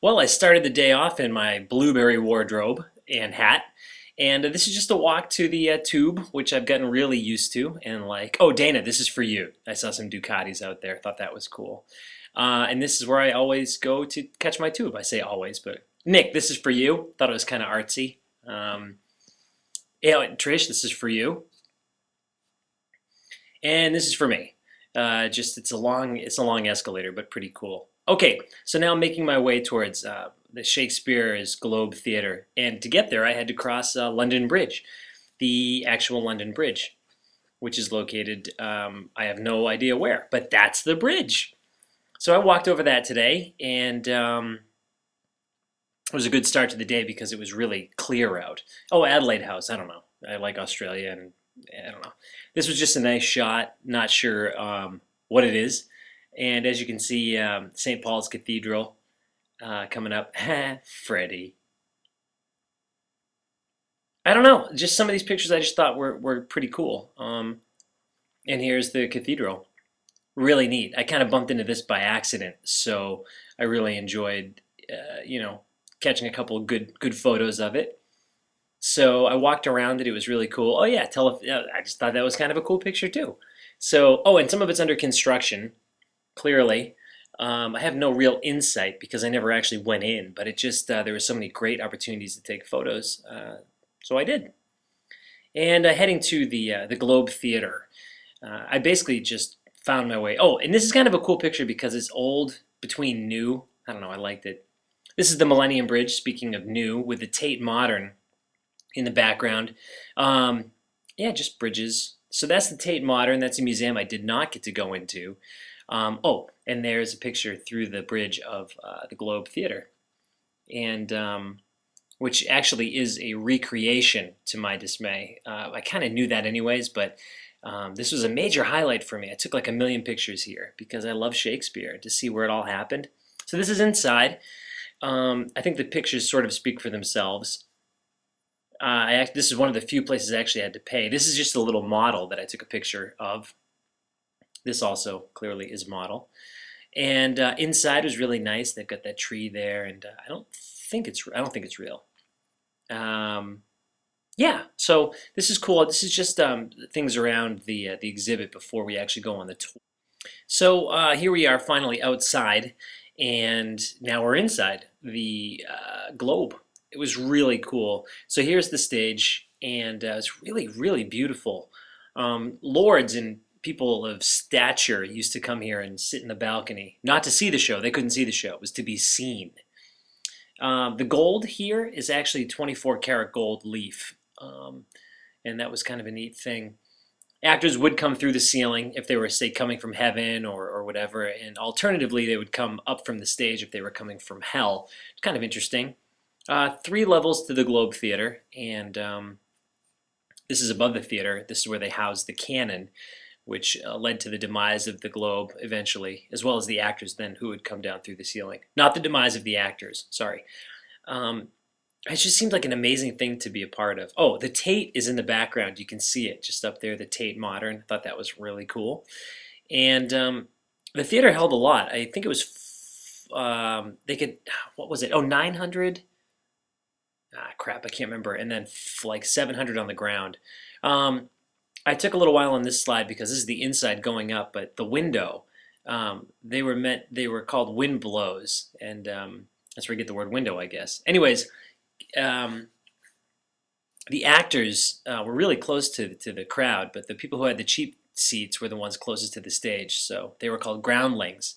Well, I started the day off in my blueberry wardrobe and hat, and this is just a walk to the tube, which I've gotten really used to. And like, oh, Dana, this is for you. I saw some Ducatis out there, thought that was cool. And this is where I always go to catch my tube. I say always, but Nick, this is for you. Thought it was kind of artsy. Um, yeah, Trish, this is for you, and this is for me. Just it's a long escalator, but pretty cool. Okay, so now I'm making my way towards the Shakespeare's Globe Theatre, and to get there, I had to cross London Bridge, the actual London Bridge, which is located. I have no idea where, but that's the bridge. So I walked over that today, and it was a good start to the day because it was really clear out. Oh, Adelaide House, I don't know. I like Australia, and I don't know. This was just a nice shot. Not sure what it is. And as you can see, St. Paul's Cathedral coming up. Freddie. I don't know. Just some of these pictures I just thought were pretty cool. And here's the cathedral. Really neat. I kind of bumped into this by accident, so I really enjoyed, catching a couple of good photos of it. So I walked around it. It was really cool. Oh yeah, I just thought that was kind of a cool picture too. So, oh, and some of it's under construction, clearly. I have no real insight because I never actually went in, but it just there were so many great opportunities to take photos, so I did. And heading to the Globe Theater, I basically just found my way. Oh, and this is kind of a cool picture because it's old between new. I don't know. I liked it. This is the Millennium Bridge. Speaking of new, with the Tate Modern in the background. Um, yeah, just bridges. So that's the Tate Modern. That's a museum I did not get to go into. Oh, and there's a picture through the bridge of the Globe Theater, and which actually is a recreation to my dismay. I kind of knew that anyways, but this was a major highlight for me. I took like a million pictures here because I love Shakespeare to see where it all happened. So this is inside. I think the pictures sort of speak for themselves. This is one of the few places I actually had to pay. This is just a little model that I took a picture of. This also clearly is a model. And inside was really nice. They've got that tree there, and I don't think it's real. Um, yeah, so this is cool. This is just things around the exhibit before we actually go on the tour. So here we are finally outside, and now we're inside the globe. It was really cool. So here's the stage, and it's really, really beautiful. Lords and people of stature used to come here and sit in the balcony, not to see the show. They couldn't see the show. It was to be seen. The gold here is actually 24 karat gold leaf, and that was kind of a neat thing. Actors would come through the ceiling if they were, say, coming from heaven or whatever, and alternatively, they would come up from the stage if they were coming from hell. It's kind of interesting. Three levels to the Globe Theater, and this is above the theater. This is where they housed the cannon, which led to the demise of the Globe eventually, as well as the actors then who would come down through the ceiling. Not the demise of the actors, sorry. Um, it just seemed like an amazing thing to be a part of. Oh, the Tate is in the background. You can see it just up there, the Tate Modern. I thought that was really cool. And the theater held a lot. I think it was, they could, what was it? Oh, 900? Crap, I can't remember. And then like 700 on the ground. Um, I took a little while on this slide because this is the inside going up, but the window, they were called wind blows, and that's where you get the word window, I guess. Anyways, um, the actors were really close to the crowd, but the people who had the cheap seats were the ones closest to the stage, so they were called groundlings.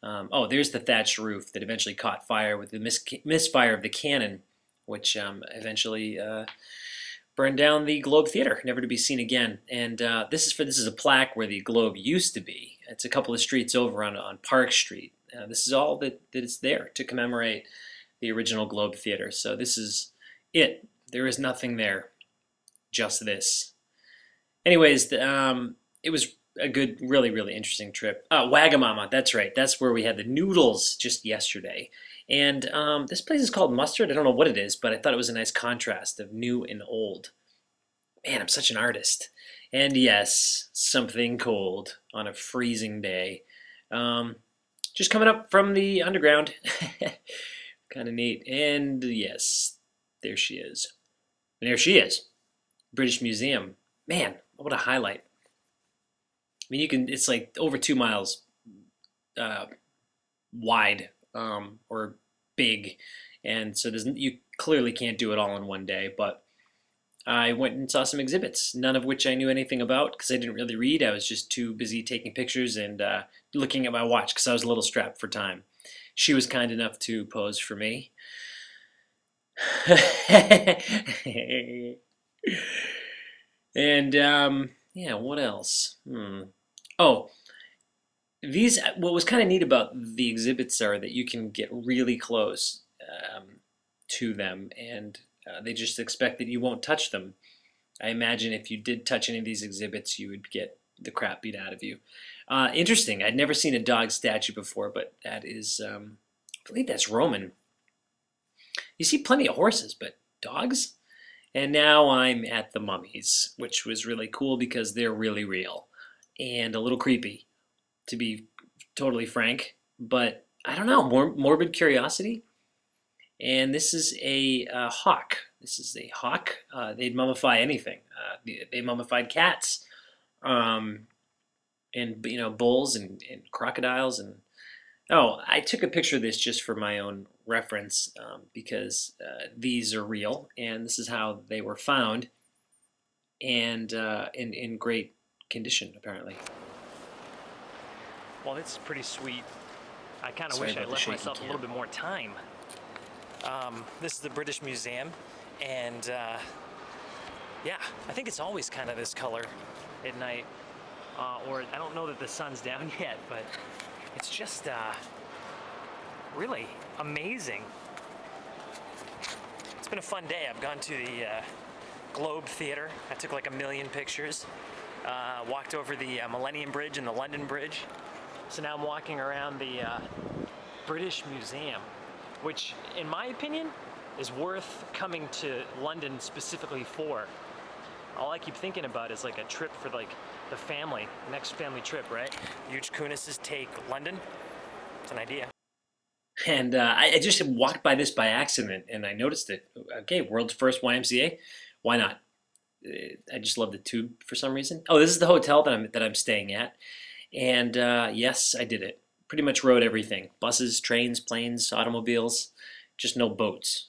Oh, there's the thatched roof that eventually caught fire with the misfire of the cannon, which eventually burned down the Globe Theater, never to be seen again. And this is a plaque where the Globe used to be. It's a couple of streets over on Park Street. This is all that is there to commemorate the original Globe Theater. So this is it. There is nothing there, just this. Anyways, it was a good, really, really interesting trip. Wagamama, that's right. That's where we had the noodles just yesterday. And this place is called Mustard. I don't know what it is, but I thought it was a nice contrast of new and old. Man, I'm such an artist. And yes, something cold on a freezing day. Um, just coming up from the underground. Kind of neat. And yes, there she is. And there she is. British Museum. Man, what a highlight. I mean, you can, it's like over 2 miles uh, wide, or big. And so you clearly can't do it all in one day, but I went and saw some exhibits, none of which I knew anything about because I didn't really read. I was just too busy taking pictures and looking at my watch because I was a little strapped for time. She was kind enough to pose for me. And yeah, what else? Oh, what was kind of neat about the exhibits are that you can get really close to them, and they just expect that you won't touch them. I imagine if you did touch any of these exhibits, you would get the crap beat out of you. Interesting. I'd never seen a dog statue before, but that is, I believe that's Roman. You see plenty of horses, but dogs? And now I'm at the mummies, which was really cool because they're really real and a little creepy, to be totally frank. But I don't know, morbid curiosity. And this is a hawk. This is a hawk. They'd mummify anything. They mummified cats, um, and bulls and crocodiles. And oh, I took a picture of this just for my own reference because these are real, and this is how they were found, and in great condition apparently. Well, it's pretty sweet. I kind of Sorry wish I about the left shaky myself a cam. little bit more time. This is the British Museum, and yeah, I think it's always kind of this color at night. Or I don't know that the sun's down yet, but it's just really amazing. It's been a fun day. I've gone to the Globe Theatre. I took like 1,000,000 pictures. Walked over the Millennium Bridge and the London Bridge. So now I'm walking around the British Museum, which, in my opinion, is worth coming to London specifically for. All I keep thinking about is like a trip for like the family, next family trip, right? Huge Kunis's take London. It's an idea. And I just walked by this by accident, and I noticed it. Okay, world's first YMCA. Why not? I just love the tube for some reason. Oh, this is the hotel that I'm staying at, and yes, I did it. Pretty much rode everything: buses, trains, planes, automobiles. Just no boats.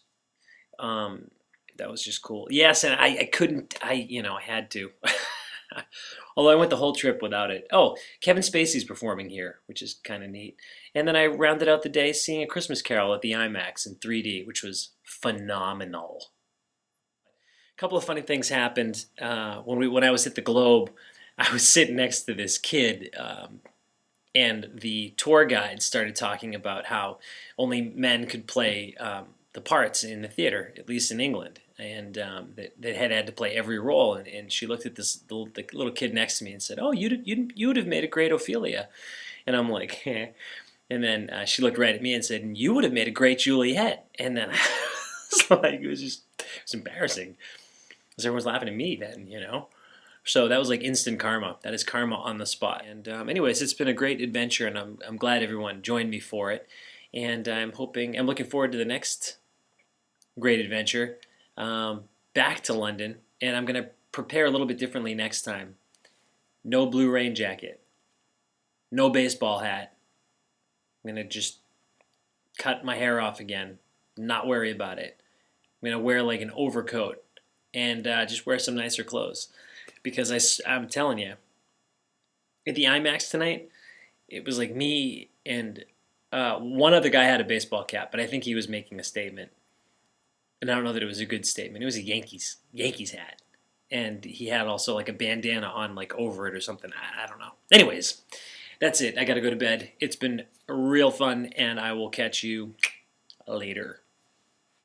Um, that was just cool. Yes, and I couldn't. I had to. Although I went the whole trip without it. Oh, Kevin Spacey's performing here, which is kind of neat. And then I rounded out the day seeing A Christmas Carol at the IMAX in 3D, which was phenomenal. A couple of funny things happened when I was at the Globe. I was sitting next to this kid, and the tour guide started talking about how only men could play the parts in the theater, at least in England, and that had to play every role. And she looked at the little kid next to me and said, "Oh, you would have made a great Ophelia." And I'm like, "Eh." And then she looked right at me and said, "And you would have made a great Juliet." And then I was like, it was embarrassing because everyone's laughing at me then. So that was like instant karma. That is karma on the spot. And anyways, it's been a great adventure, and I'm glad everyone joined me for it. And I'm looking forward to the next great adventure, back to London. And I'm gonna prepare a little bit differently next time. No blue rain jacket, no baseball hat. I'm gonna just cut my hair off again, not worry about it. I'm gonna wear like an overcoat and just wear some nicer clothes because I'm telling you, at the IMAX tonight, it was like me and one other guy had a baseball cap, but I think he was making a statement, and I don't know that it was a good statement. It was a Yankees hat, and he had also like a bandana on like over it or something. I don't know. Anyways, that's it. I gotta go to bed. It's been real fun, and I will catch you later.